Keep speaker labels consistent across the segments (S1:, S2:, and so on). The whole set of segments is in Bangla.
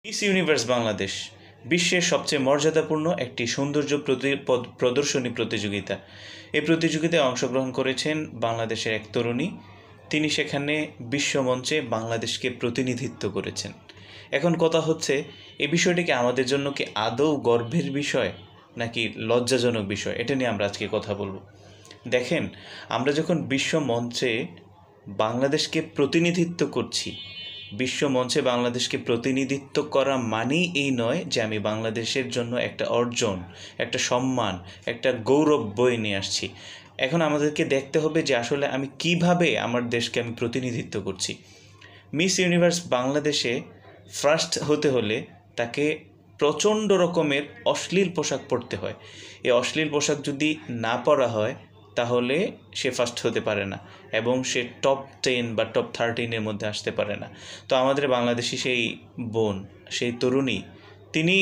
S1: মিস ইউনিভার্স বাংলাদেশ বিশ্বের সবচেয়ে মর্যাদাপূর্ণ একটি সৌন্দর্য প্রদর্শনী প্রতিযোগিতা। এই প্রতিযোগিতায় অংশগ্রহণ করেছেন বাংলাদেশের এক তরুণী। তিনি সেখানে বিশ্বমঞ্চে বাংলাদেশকে প্রতিনিধিত্ব করেছেন। এখন কথা হচ্ছে, এই বিষয়টি কি আমাদের জন্য কি আদৌ গর্বের বিষয় নাকি লজ্জাজনক বিষয়? এটা নিয়ে আমরা আজকে কথা বলবো। দেখেন, আমরা যখন বিশ্বমঞ্চে বাংলাদেশকে প্রতিনিধিত্ব করছি, বিশ্বমঞ্চে বাংলাদেশকে প্রতিনিধিত্ব করা মানেই এই নয় যে আমি বাংলাদেশের জন্য একটা অর্জন, একটা সম্মান, একটা গৌরব বয়ে নিয়ে আসছি। এখন আমাদেরকে দেখতে হবে যে আসলে আমি কিভাবে আমার দেশকে আমি প্রতিনিধিত্ব করছি। মিস ইউনিভার্স বাংলাদেশে ফার্স্ট হতে হলে তাকে প্রচণ্ড রকমের অশ্লীল পোশাক পরতে হয়। এই অশ্লীল পোশাক যদি না পরা হয় তাহলে সে ফার্স্ট হতে পারে না এবং সে টপ 10 বা টপ 13-এর মধ্যে আসতে পারে না। তো আমাদের বাংলাদেশি সেই বোন, সেই তরুণী, তিনি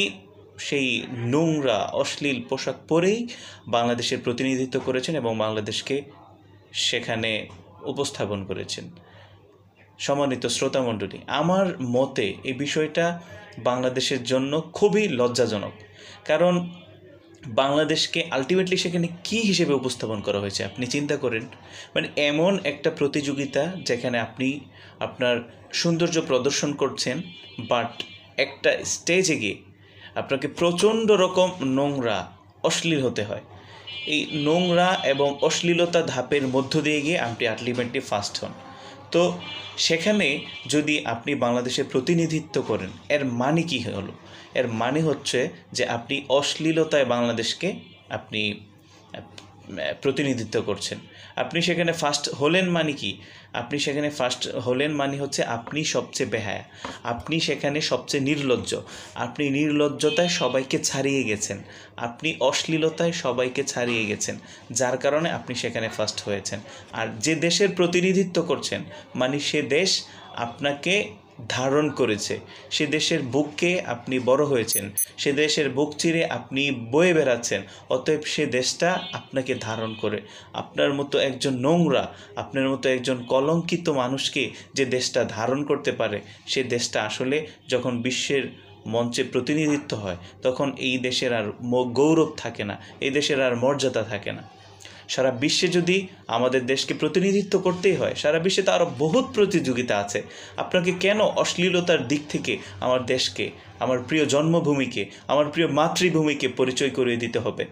S1: সেই নোংরা অশ্লীল পোশাক পরেই বাংলাদেশের প্রতিনিধিত্ব করেছেন এবং বাংলাদেশকে সেখানে উপস্থাপন করেছেন। সম্মানিত শ্রোতামণ্ডলী, আমার মতে এই বিষয়টা বাংলাদেশের জন্য খুবই লজ্জাজনক। কারণ বাংলাদেশকে আলটিমেটলি সেখানে কী হিসেবে উপস্থাপন করা হয়েছে আপনি চিন্তা করেন। মানে এমন একটা প্রতিযোগিতা যেখানে আপনি আপনার সৌন্দর্য প্রদর্শন করছেন, বাট একটা স্টেজে গিয়ে আপনাকে প্রচণ্ড রকম নোংরা অশ্লীল হতে হয়। এই নোংরা এবং অশ্লীলতা ধাপের মধ্য দিয়ে গিয়ে আপনি আলটিমেটলি ফার্স্ট হন। তো সেখানে যদি আপনি বাংলাদেশের প্রতিনিধিত্ব করেন, এর মানে কী হলো? এর মানে হচ্ছে যে আপনি অশ্লীলতায় বাংলাদেশকে আপনি প্রতিনিধিত্ব করছেন। আপনি সেখানে ফার্স্ট হলেন মানে কি? আপনি সেখানে ফার্স্ট হলেন মানে হচ্ছে আপনি সবচেয়ে বেহায়া, আপনি সেখানে সবচেয়ে নির্লজ্জ, আপনি নির্লজ্জতায় সবাইকে ছাড়িয়ে গেছেন, আপনি অশ্লীলতায় সবাইকে ছাড়িয়ে গেছেন, যার কারণে আপনি সেখানে ফার্স্ট হয়েছেন। আর যে দেশের প্রতিনিধিত্ব করছেন মানে সে দেশ আপনাকে ধারণ করেছে, সে দেশের বুককে আপনি বড় হয়েছেন, সে দেশের বুক চিরে আপনি বয়ে বেড়াচ্ছেন। অতএব সে দেশটা আপনাকে ধারণ করে। আপনার মতো একজন নোংরা, আপনার মতো একজন কলঙ্কিত মানুষকে যে দেশটা ধারণ করতে পারে, সে দেশটা আসলে যখন বিশ্বের মঞ্চে প্রতিনিধিত্ব হয় তখন এই দেশের আর গৌরব থাকে না, এই দেশের আর মর্যাদা থাকে না। সারা বিশ্বে যদি আমাদের দেশকে প্রতিনিধিত্ব করতেই হয়, সারা বিশ্বে তো আরও বহুত প্রতিযোগিতা আছে। আপনাকে কেন অশ্লীলতার দিক থেকে আমার দেশকে, আমার প্রিয় জন্মভূমিকে, আমার প্রিয় মাতৃভূমিকে পরিচয় করিয়ে দিতে হবে?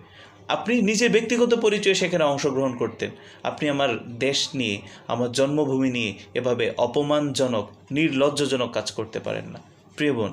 S1: আপনি নিজের ব্যক্তিগত পরিচয়ে সেখানে অংশগ্রহণ করতেন। আপনি আমার দেশ নিয়ে, আমার জন্মভূমি নিয়ে এভাবে অপমানজনক, নির্লজ্জজনক কাজ করতে পারেন না। প্রিয় বোন,